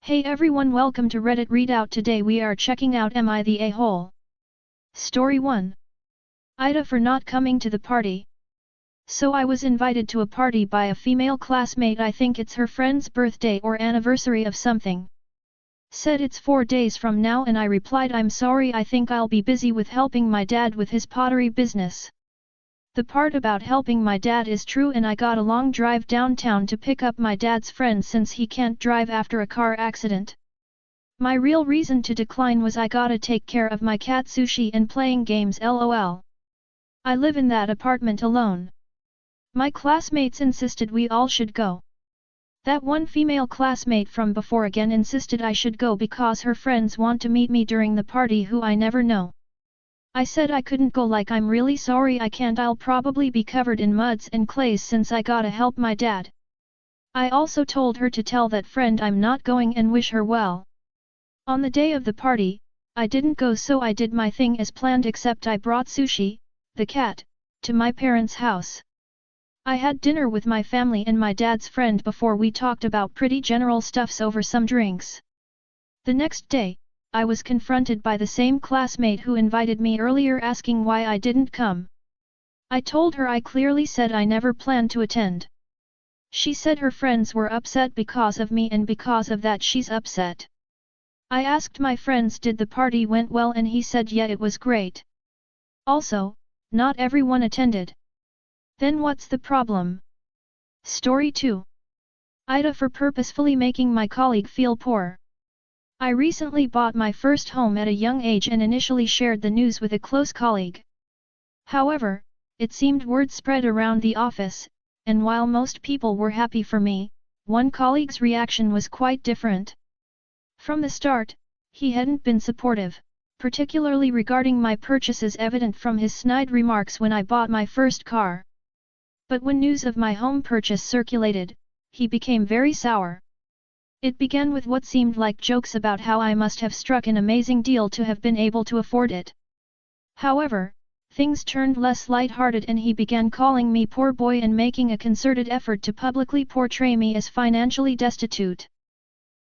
Hey everyone, welcome to Reddit Readout. Today we are checking out Am I the A-hole? Story 1. AITA for not coming to the party. So I was invited to a party by a female classmate. I think it's her friend's birthday or anniversary of something. Said it's 4 days from now and I replied I'm sorry, I think I'll be busy with helping my dad with his pottery business. The part about helping my dad is true, and I got a long drive downtown to pick up my dad's friend since he can't drive after a car accident. My real reason to decline was I gotta take care of my cat Sushi and playing games, lol. I live in that apartment alone. My classmates insisted we all should go. That one female classmate from before again insisted I should go because her friends want to meet me during the party who I never know. I said I couldn't go, like I'm really sorry I can't, I'll probably be covered in muds and clays since I gotta help my dad. I also told her to tell that friend I'm not going and wish her well. On the day of the party, I didn't go, so I did my thing as planned, except I brought Sushi, the cat, to my parents' house. I had dinner with my family and my dad's friend before we talked about pretty general stuffs over some drinks. The next day, I was confronted by the same classmate who invited me earlier, asking why I didn't come. I told her I clearly said I never planned to attend. She said her friends were upset because of me and because of that she's upset. I asked my friends did the party went well, and he said yeah, it was great. Also, not everyone attended. Then what's the problem? Story 2. AITA for purposefully making my colleague feel poor. I recently bought my first home at a young age and initially shared the news with a close colleague. However, it seemed word spread around the office, and while most people were happy for me, one colleague's reaction was quite different. From the start, he hadn't been supportive, particularly regarding my purchases, evident from his snide remarks when I bought my first car. But when news of my home purchase circulated, he became very sour. It began with what seemed like jokes about how I must have struck an amazing deal to have been able to afford it. However, things turned less light-hearted and he began calling me poor boy and making a concerted effort to publicly portray me as financially destitute.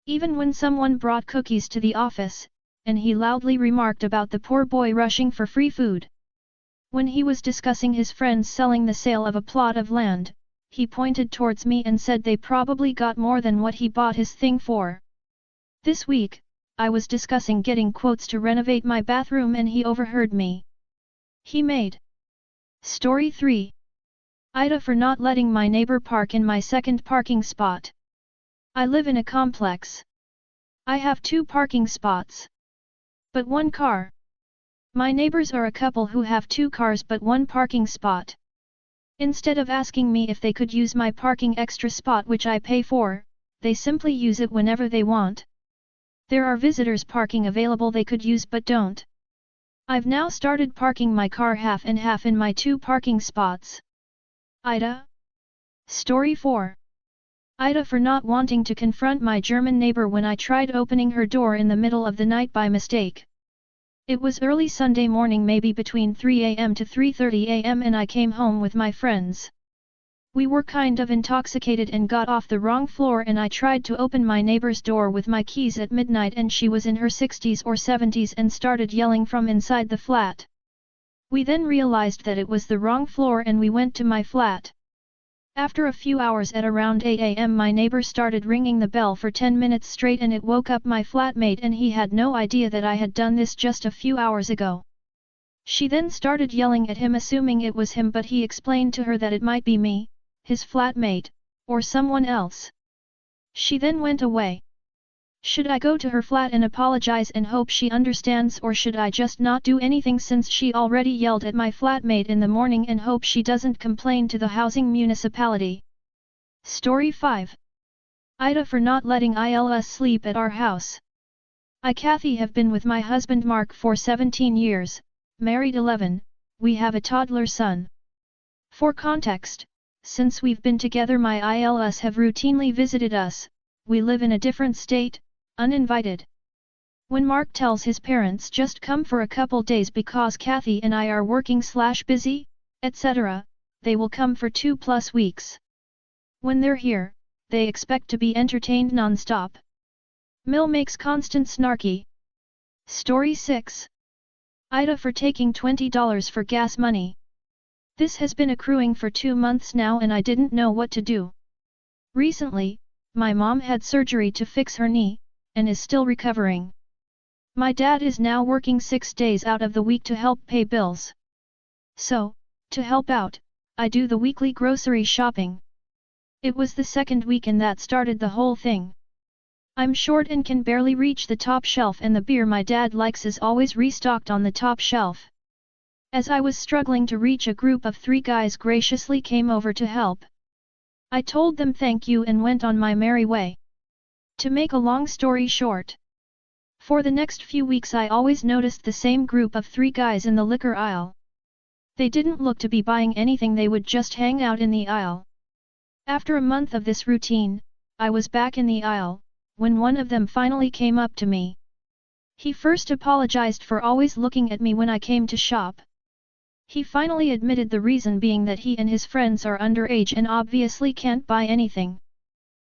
Even when someone brought cookies to the office, and he loudly remarked about the poor boy rushing for free food. When he was discussing his friends selling the sale of a plot of land, he pointed towards me and said they probably got more than what he bought his thing for. This week, I was discussing getting quotes to renovate my bathroom and he overheard me. He made. Story 3. AITA for not letting my neighbor park in my second parking spot. I live in a complex. I have 2 parking spots. But 1 car. My neighbors are a couple who have 2 cars but 1 parking spot. Instead of asking me if they could use my parking extra spot, which I pay for, they simply use it whenever they want. There are visitors parking available they could use but don't. I've now started parking my car half and half in my 2 parking spots. AITA. Story 4. AITA for not wanting to confront my German neighbor when I tried opening her door in the middle of the night by mistake. It was early Sunday morning, maybe between 3 a.m. to 3:30 a.m. and I came home with my friends. We were kind of intoxicated and got off the wrong floor, and I tried to open my neighbor's door with my keys at midnight, and she was in her 60s or 70s and started yelling from inside the flat. We then realized that it was the wrong floor and we went to my flat. After a few hours at around 8 a.m. my neighbor started ringing the bell for 10 minutes straight, and it woke up my flatmate, and he had no idea that I had done this just a few hours ago. She then started yelling at him, assuming it was him, but he explained to her that it might be me, his flatmate, or someone else. She then went away. Should I go to her flat and apologize and hope she understands, or should I just not do anything since she already yelled at my flatmate in the morning and hope she doesn't complain to the housing municipality? Story 5. AITA for not letting ILS sleep at our house. I, Kathy, have been with my husband Mark for 17 years, married 11, we have a toddler son. For context, since we've been together my ILS have routinely visited us. We live in a different state, uninvited. When Mark tells his parents just come for a couple days because Kathy and I are working/busy, etc., they will come for 2+ weeks. When they're here, they expect to be entertained non-stop. Mill makes Constant snarky. Story 6. AITA for taking $20 for gas money. This has been accruing for 2 months now and I didn't know what to do. Recently, my mom had surgery to fix her knee, and is still recovering. My dad is now working 6 days out of the week to help pay bills. So, to help out, I do the weekly grocery shopping. It was the second weekend that started the whole thing. I'm short and can barely reach the top shelf and the beer my dad likes is always restocked on the top shelf. As I was struggling to reach, a group of 3 guys graciously came over to help. I told them thank you and went on my merry way. To make a long story short, for the next few weeks I always noticed the same group of 3 guys in the liquor aisle. They didn't look to be buying anything, they would just hang out in the aisle. After a month of this routine, I was back in the aisle, when one of them finally came up to me. He first apologized for always looking at me when I came to shop. He finally admitted the reason being that he and his friends are underage and obviously can't buy anything.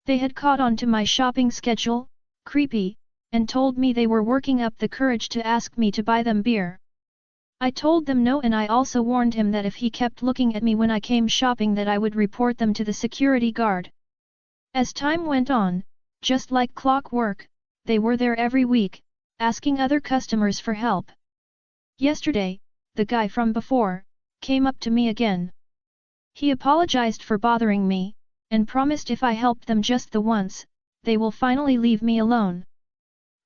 They had caught on to my shopping schedule, creepy, and told me they were working up the courage to ask me to buy them beer. I told them no, and I also warned him that if he kept looking at me when I came shopping that I would report them to the security guard. As time went on, just like clockwork, they were there every week, asking other customers for help. Yesterday, the guy from before came up to me again. He apologized for bothering me, and promised if I helped them just the once, they will finally leave me alone.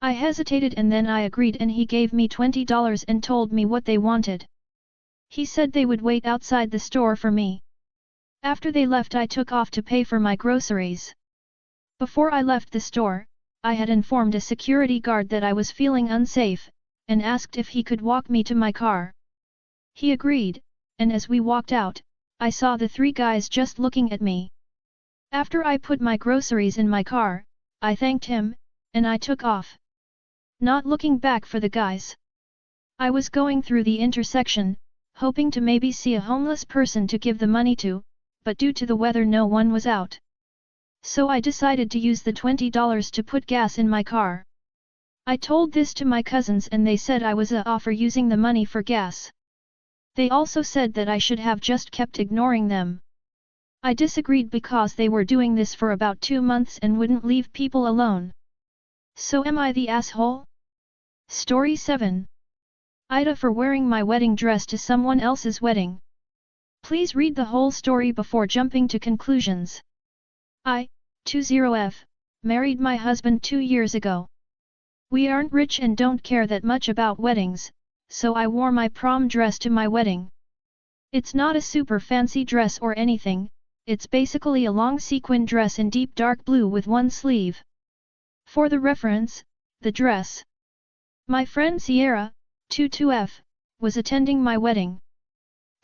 I hesitated and then I agreed, and he gave me $20 and told me what they wanted. He said they would wait outside the store for me. After they left, I took off to pay for my groceries. Before I left the store, I had informed a security guard that I was feeling unsafe, and asked if he could walk me to my car. He agreed, and as we walked out, I saw the 3 guys just looking at me. After I put my groceries in my car, I thanked him, and I took off. Not looking back for the guys. I was going through the intersection, hoping to maybe see a homeless person to give the money to, but due to the weather no one was out. So I decided to use the $20 to put gas in my car. I told this to my cousins and they said I was off for using the money for gas. They also said that I should have just kept ignoring them. I disagreed because they were doing this for about 2 months and wouldn't leave people alone. So am I the asshole? Story 7. AITA for wearing my wedding dress to someone else's wedding. Please read the whole story before jumping to conclusions. I, 20F, married my husband 2 years ago. We aren't rich and don't care that much about weddings, so I wore my prom dress to my wedding. It's not a super fancy dress or anything, it's basically a long sequin dress in deep dark blue with one sleeve. For the reference, the dress. My friend Sierra, 22F, was attending my wedding.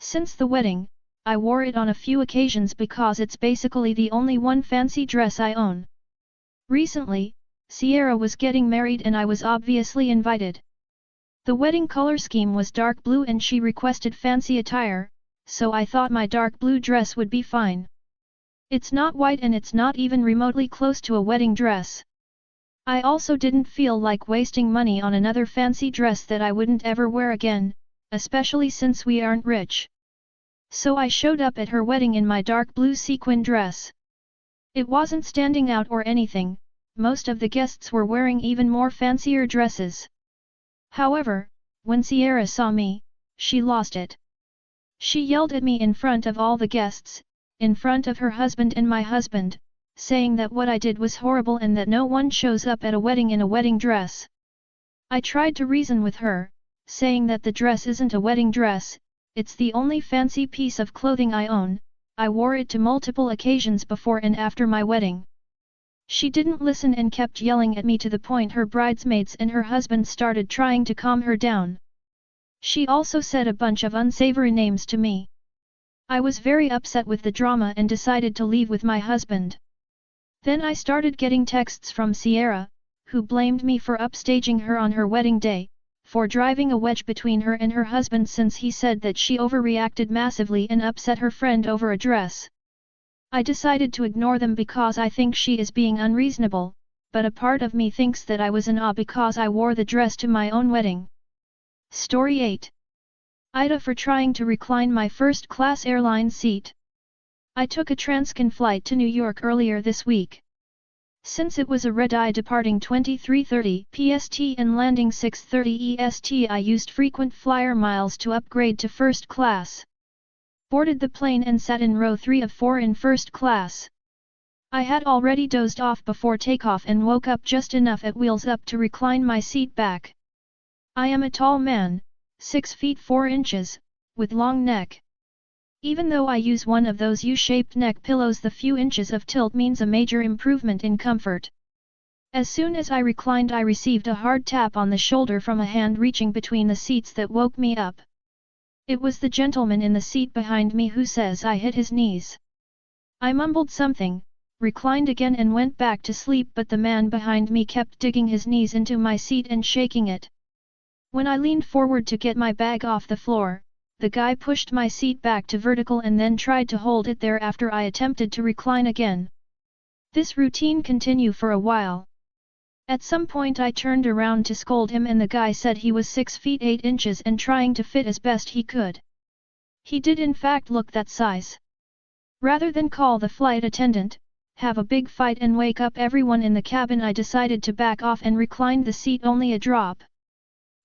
Since the wedding, I wore it on a few occasions because it's basically the only one fancy dress I own. Recently, Sierra was getting married and I was obviously invited. The wedding color scheme was dark blue and she requested fancy attire, so I thought my dark blue dress would be fine. It's not white and it's not even remotely close to a wedding dress. I also didn't feel like wasting money on another fancy dress that I wouldn't ever wear again, especially since we aren't rich. So I showed up at her wedding in my dark blue sequin dress. It wasn't standing out or anything, most of the guests were wearing even more fancier dresses. However, when Sierra saw me, she lost it. She yelled at me in front of all the guests, in front of her husband and my husband, saying that what I did was horrible and that no one shows up at a wedding in a wedding dress. I tried to reason with her, saying that the dress isn't a wedding dress, it's the only fancy piece of clothing I own, I wore it to multiple occasions before and after my wedding. She didn't listen and kept yelling at me to the point her bridesmaids and her husband started trying to calm her down. She also said a bunch of unsavory names to me. I was very upset with the drama and decided to leave with my husband. Then I started getting texts from Sierra, who blamed me for upstaging her on her wedding day, for driving a wedge between her and her husband since he said that she overreacted massively and upset her friend over a dress. I decided to ignore them because I think she is being unreasonable, but a part of me thinks that I was in awe because I wore the dress to my own wedding. Story 8. AITA for trying to recline my first-class airline seat. I took a transcon flight to New York earlier this week. Since it was a red-eye departing 23:30 PST and landing 6:30 EST, I used frequent flyer miles to upgrade to first class. Boarded the plane and sat in row 3 of 4 in first class. I had already dozed off before takeoff and woke up just enough at wheels up to recline my seat back. I am a tall man, 6 feet 4 inches, with long neck. Even though I use one of those U-shaped neck pillows, the few inches of tilt means a major improvement in comfort. As soon as I reclined, I received a hard tap on the shoulder from a hand reaching between the seats that woke me up. It was the gentleman in the seat behind me who says I hit his knees. I mumbled something, reclined again and went back to sleep, but the man behind me kept digging his knees into my seat and shaking it. When I leaned forward to get my bag off the floor, the guy pushed my seat back to vertical and then tried to hold it there after I attempted to recline again. This routine continued for a while. At some point I turned around to scold him, and the guy said he was 6 feet 8 inches and trying to fit as best he could. He did in fact look that size. Rather than call the flight attendant, have a big fight and wake up everyone in the cabin, I decided to back off and reclined the seat only a drop.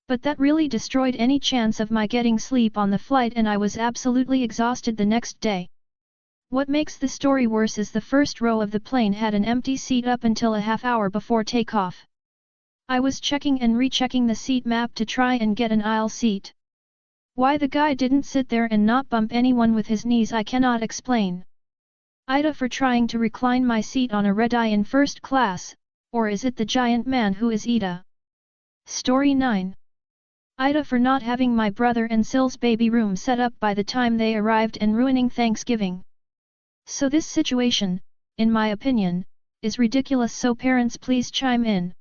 But that really destroyed any chance of my getting sleep on the flight, and I was absolutely exhausted the next day. What makes the story worse is the first row of the plane had an empty seat up until a half hour before takeoff. I was checking and rechecking the seat map to try and get an aisle seat. Why the guy didn't sit there and not bump anyone with his knees I cannot explain. AITA for trying to recline my seat on a red-eye in first class, or is it the giant man who is AITA? Story 9. AITA for not having my brother and Sil's baby room set up by the time they arrived and ruining Thanksgiving. So this situation, in my opinion, is ridiculous, so parents please chime in.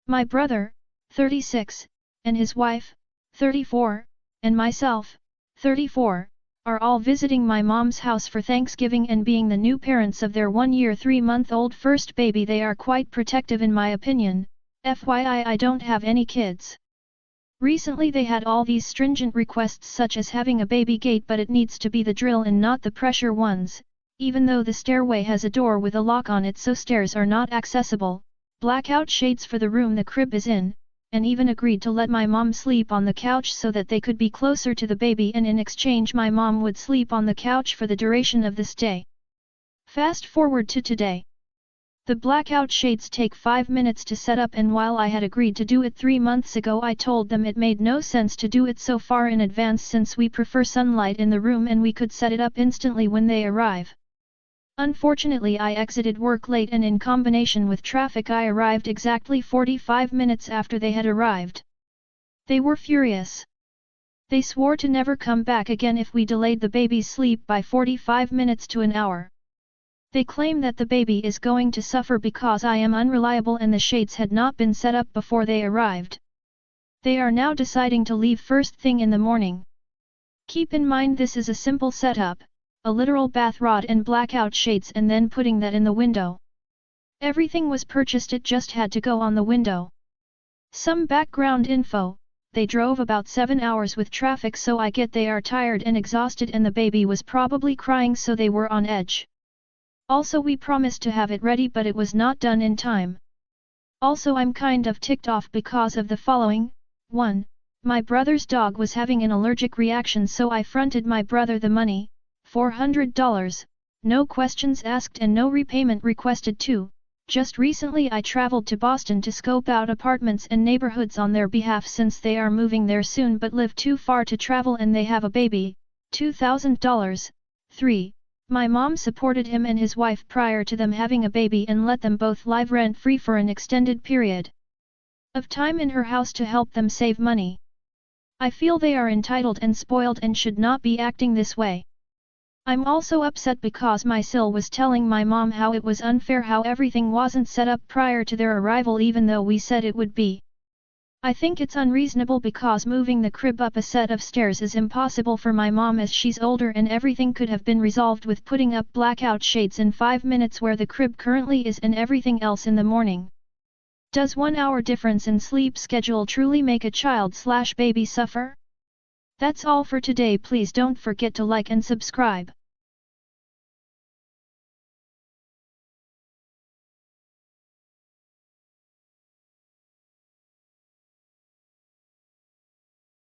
My brother, 36, and his wife, 34, and myself, 34, are all visiting my mom's house for Thanksgiving, and being the new parents of their 1-year 3-month-old first baby, they are quite protective in my opinion. FYI, I don't have any kids. Recently they had all these stringent requests such as having a baby gate, but it needs to be the drill and not the pressure ones, even though the stairway has a door with a lock on it so stairs are not accessible, blackout shades for the room the crib is in, and even agreed to let my mom sleep on the couch so that they could be closer to the baby, and in exchange my mom would sleep on the couch for the duration of the stay. Fast forward to today. The blackout shades take 5 minutes to set up, and while I had agreed to do it 3 months ago, I told them it made no sense to do it so far in advance since we prefer sunlight in the room and we could set it up instantly when they arrive. Unfortunately, I exited work late, and in combination with traffic I arrived exactly 45 minutes after they had arrived. They were furious. They swore to never come back again if we delayed the baby's sleep by 45 minutes to an hour. They claim that the baby is going to suffer because I am unreliable and the shades had not been set up before they arrived. They are now deciding to leave first thing in the morning. Keep in mind this is a simple setup, a literal bath rod and blackout shades, and then putting that in the window. Everything was purchased, it just had to go on the window. Some background info: they drove about 7 hours with traffic, so I get they are tired and exhausted, and the baby was probably crying, so they were on edge. Also, we promised to have it ready, but it was not done in time. Also, I'm kind of ticked off because of the following. 1. My brother's dog was having an allergic reaction, so I fronted my brother the money, $400, no questions asked and no repayment requested. 2. Just recently I traveled to Boston to scope out apartments and neighborhoods on their behalf since they are moving there soon but live too far to travel and they have a baby, $2,000. 3. My mom supported him and his wife prior to them having a baby and let them both live rent-free for an extended period of time in her house to help them save money. I feel they are entitled and spoiled and should not be acting this way. I'm also upset because my Sil was telling my mom how it was unfair how everything wasn't set up prior to their arrival even though we said it would be. I think it's unreasonable because moving the crib up a set of stairs is impossible for my mom as she's older, and everything could have been resolved with putting up blackout shades in 5 minutes where the crib currently is and everything else in the morning. Does 1 hour difference in sleep schedule truly make a child/baby suffer? That's all for today. Please don't forget to like and subscribe.